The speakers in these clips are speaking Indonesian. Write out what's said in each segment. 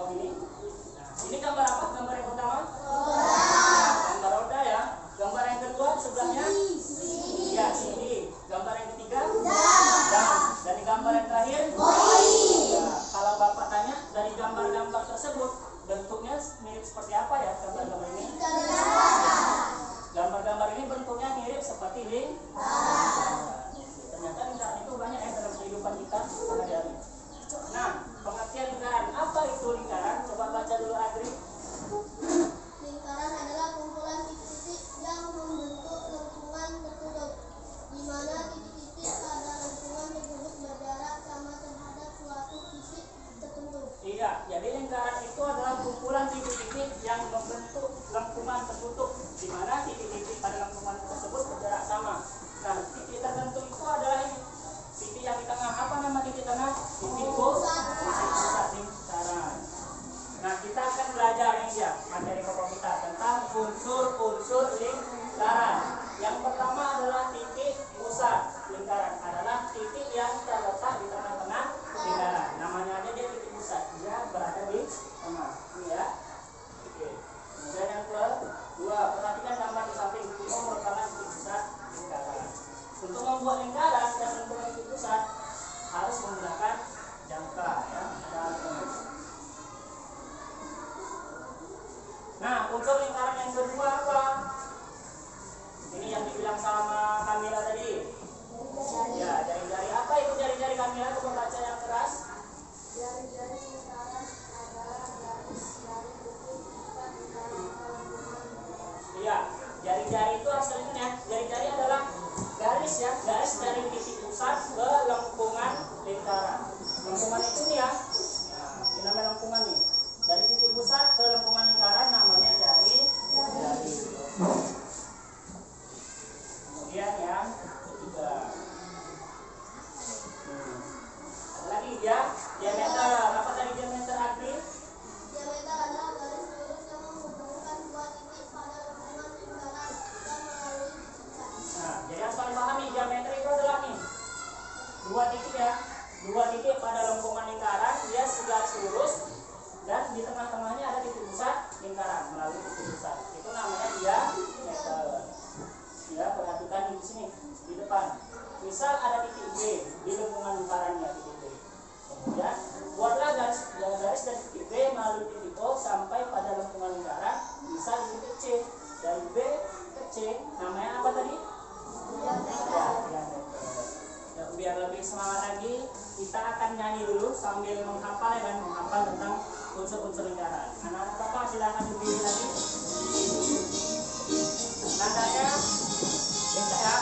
bawah ini. Nah, ini gambar apa? Gambar yang pertama? Gambar roda ya. Gambar yang kedua sebelahnya? Ya, sini. Gambar yang ketiga? Dan gambar yang terakhir? Ya, kalau Bapak tanya dari gambar-gambar tersebut bentuknya mirip seperti apa ya gambar-gambar ini? Gambar-gambar ini bentuknya mirip seperti lingkaran. Ternyata lingkaran itu banyak ya dalam kehidupan kita sehari-hari. Nah, pengertian lingkaran, apa itu lingkaran? Coba baca dulu Agri. Lingkaran adalah kumpulan titik-titik yang membentuk lengkungan tertutup, di mana titik-titik pada lengkungan tersebut berjarak sama terhadap suatu titik tertentu. Iya, jadi lingkaran itu adalah kumpulan titik-titik yang membentuk lengkungan tertutup, di mana titik-titik pada lengkungan tersebut berjarak sama. Nah, titik tertentu itu adalah ini. Titik yang di tengah, apa nama titik tengah? Titik pusat lingkaran. Nah, kita akan belajar ini ya, materi pokok kita tentang unsur-unsur lingkaran. Yang pertama adalah titik pusat lingkaran, adalah titik yang terletak di tengah-tengah lingkaran. Namanya aja dia titik pusat, dia berada di tengah. Ini ya. Oke. Kemudian yang kedua, perhatikan gambar di samping. Ini merupakan titik pusat lingkaran. Untuk membuat lingkaran dan menentukan titik pusat harus menggunakan jangka ya. Nah, unsur lingkaran yang kedua apa? Ini yang dibilang sama Kamila tadi. Ya, jari-jari. Apa itu jari-jari Kamila? Coba baca yang keras. Jari-jari lingkaran adalah garis dari titik pusat lingkaran ke lengkungan. Iya, jari-jari itu aslinya ya. Jari-jari adalah garis ya, garis dari titik pusat ke lengkungan lingkaran. Lengkungan itu nih ya. Nah, ini namanya lengkungan nih. Dari titik pusat ke lengkungan lingkaran namanya jari. Kemudian yang ketiga. Ada lagi ya, diameter. Apa tadi diameter Agri? Diameter adalah garis lurus yang menghubungkan dua titik pada lengkungan lingkaran yang melalui titik pusat. Nah, jadi harus kalian pahami diameter itu adalah nih dua titik ya, dua titik pada lengkungan lingkaran, dia segaris lurus dan di tengah-tengahnya ada titik pusat lingkaran melalui titik pusat. Itu namanya diameter. Ya, perhatikan di sini di depan. Misal ada titik B di lengkungan lingkarannya titik B. Kemudian buatlah garis dari titik B melalui titik O sampai pada lengkungan lingkaran, misal di titik C. Dari B ke C namanya apa tadi? Diameter. Ya, biar lebih semangat lagi, kita akan nyanyi dulu sambil menghafal ya kan, menghafal tentang unsur-unsur lingkaran. Anak-anak Bapak silakan berdiri lagi. Nadanya minta ya.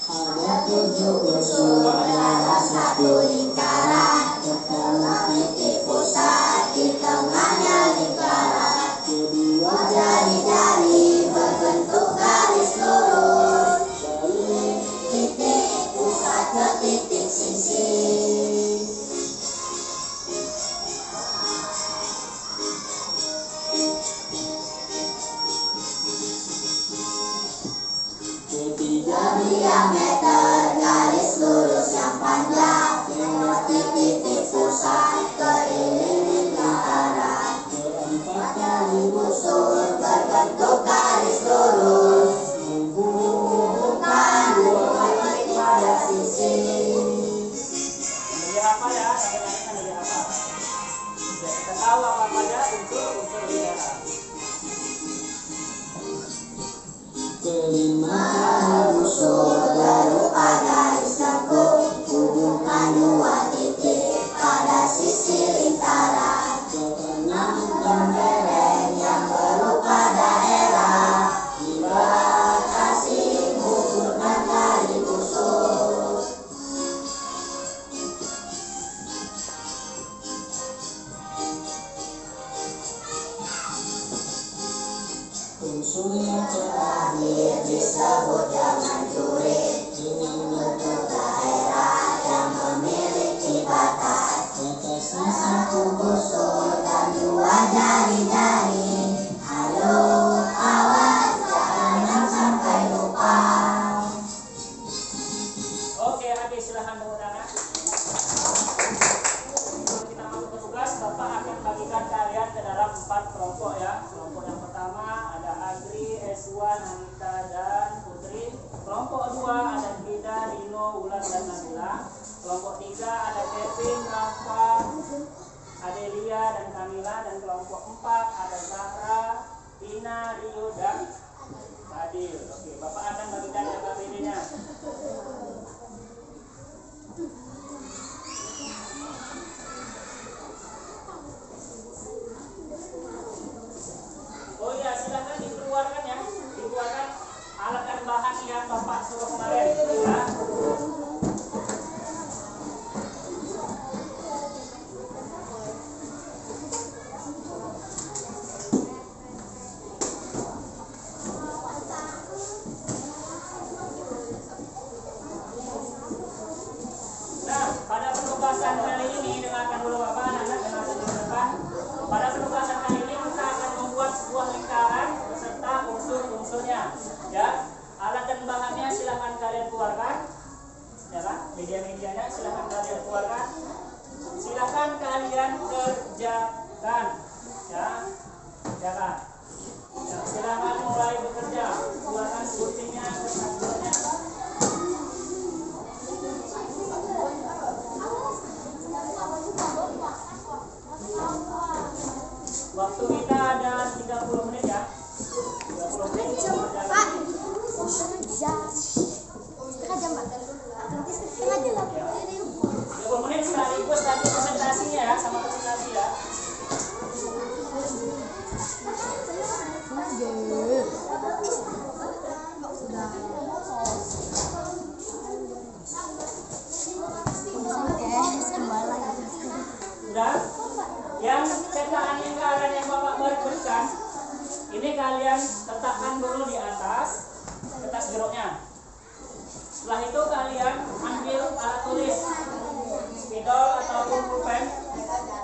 Ada 7 unsur dalam satu lingkaran, ketemu titik pusat di tengahnya lingkaran. Kedua jari-jari berbentuk garis lurus dari titik pusat ke titik sisi. Ketiga diameter garis lurus yang panjang dari titik pusat keliling lingkaran. Keempat kali busur berbentuk garis lurus menghubungkan dua titik pada sisi. Menjadi apa ya? Akhir-akhir menjadi apa? Ya, kita tahu apa aja unsur-unsur lingkaran. Kelima busur berupa garis lengkung hubungkan dua titik pada sisi lingkaran. Keenam tembereng yang berupa daerah dibatasi menggunakan tali busur. Unsur yang terakhir disebut dengan jurit. Ini bentuk daerah yang memiliki batas. Batasnya satu busur dan dua jari-jari. Halo, awas jangan sampai lupa. Oke, Adi silahkan tepuk tangan. Aqua, Adelia dan Camila, dan kelompok 4 ada Zahra, Ina, Rio, dan Adil. Oke, Bapak akan bagikan LKPD-nya. Oh iya, silakan dikeluarkan ya, dikeluarkan alat dan bahan yang Bapak suruh kemarin ya. Nah, pada penugasan kali ini, dengarkan dulu Bapak, anak-anak, dengarkan dulu Bapak. Pada penugasan kali ini kita akan membuat sebuah lingkaran beserta unsur-unsurnya. Ya, alat dan bahannya silahkan kalian keluarkan. Ya kan? Media-medianya silahkan kalian keluarkan. Silahkan kalian kerjakan. Ya, kerjakan. Ya, silahkan mulai bekerja. Keluarkan guntingnya, kertas-kertasnya. Waktu kita ada 30 menit ya. 30 menit. Pak, setengah jam Pak. Nanti setengah jam. Ya. 30 menit sekaligus tadi presentasinya ya, sama presentasi ya. Sudah? Yang cetakan lingkaran yang Bapak berikan, ini kalian letakkan dulu di atas kertas geroknya. Setelah itu kalian ambil alat tulis, spidol ataupun pulpen,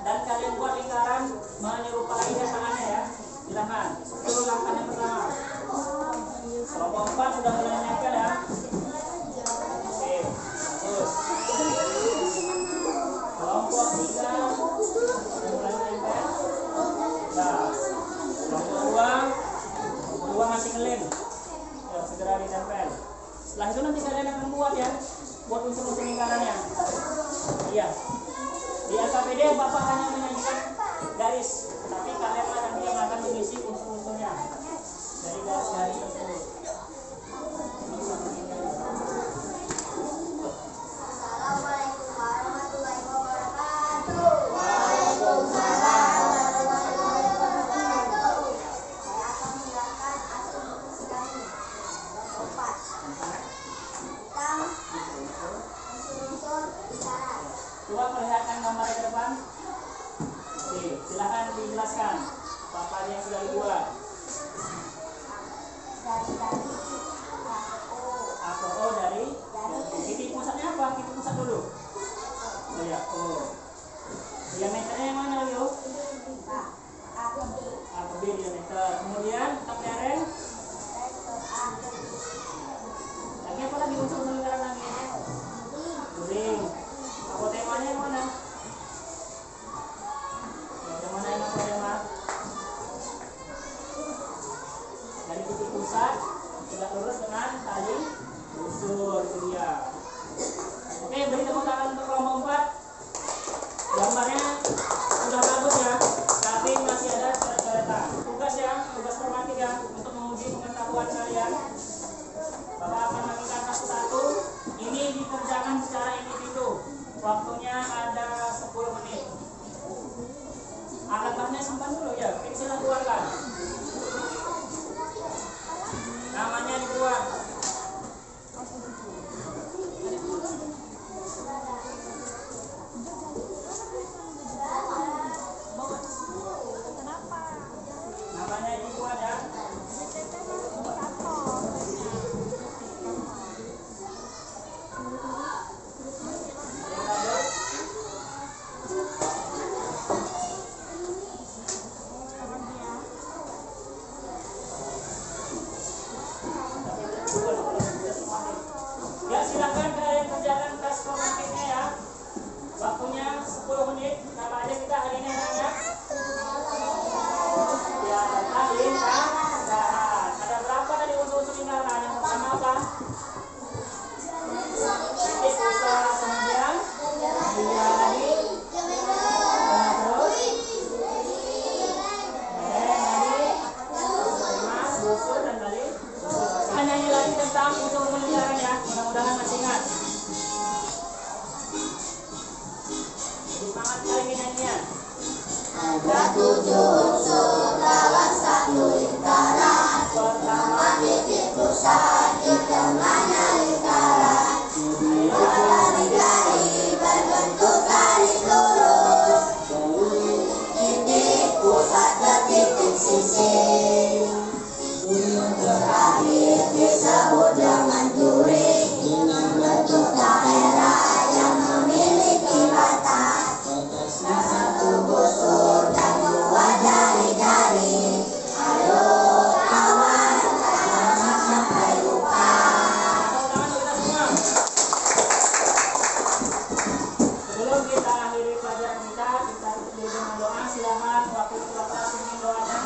dan kalian buat lingkaran menyerupai cetakannya ya. Silakan. Itu langkah yang pertama. Kelompok 4 sudah mulai nempel ya. Oke, bagus. Kelompok 3 sudah mulai nempel. Nah, kelompok 2 masih ngelem. Ya, segera ditempel. Setelah itu nanti kalian akan buat ya, buat unsur-unsur lingkarannya. Iya. Di LKPD Bapak hanya menyajikan garis, tapi kalian nanti yang akan mengisi unsur-unsurnya dari garis-garis tersebut. Assalamualaikum warahmatullahi wabarakatuh. Waalaikumsalam warahmatullahi wabarakatuh. Saya akan menjelaskan asumsi kami. Keempat. Tentang unsur-unsur isyarat. Coba perlihatkan gambar ke depan. Oke, silakan dijelaskan. Apa yang sudah dibuat? Dari APO dari titik pusatnya apa? Titik pusat dulu. Oh ya, diameternya yang mana Leo? A ke B diameter. Kemudian tak lereng. Lagi apa lagi unsur lingkaran lagi? Ring. Apotemanya yang mana? Yang mana yang apotema? Dari titik pusat tegak lurus dengan tali busur itu dia. Oke, beri tepuk tangan untuk kelompok 4. Gambarnya sudah bagus ya, tapi masih ada coret-coretan. Tugas ya, tugas formatif ya, untuk menguji pengetahuan kalian. Bapak akan lakukan satu-satu. Ini dikerjakan secara individu. Waktunya ada 10 menit. Alat-alatnya simpan dulu ya, pensil keluarkan. Namanya dibuat. Namanya dibuat ya. Ada 7 unsur dalam satu lingkaran. Pertama titik pusat, di tengahnya lingkaran. Kedua jari-jari berbentuk garis lurus. Dari titik pusat ke titik sisi. Yang terakhir disebut dengan duri. Dengan bentuk daerah yang memiliki batas. Batasnya 1 busur dan 2 jari-jari. Ayo kawan, jangan sampai lupa. Sebelum kita akhiri pelajaran kita tutup dengan doa. Silakan wakil ketua kelas ingin doakan.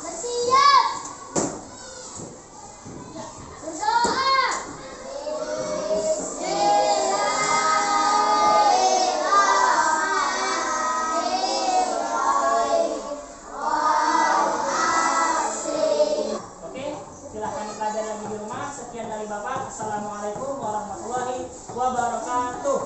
Bersiap. Berdoa. Oke, silahkan dipelajari lagi di rumah. Sekian dari Bapak. Assalamualaikum warahmatullahi wabarakatuh.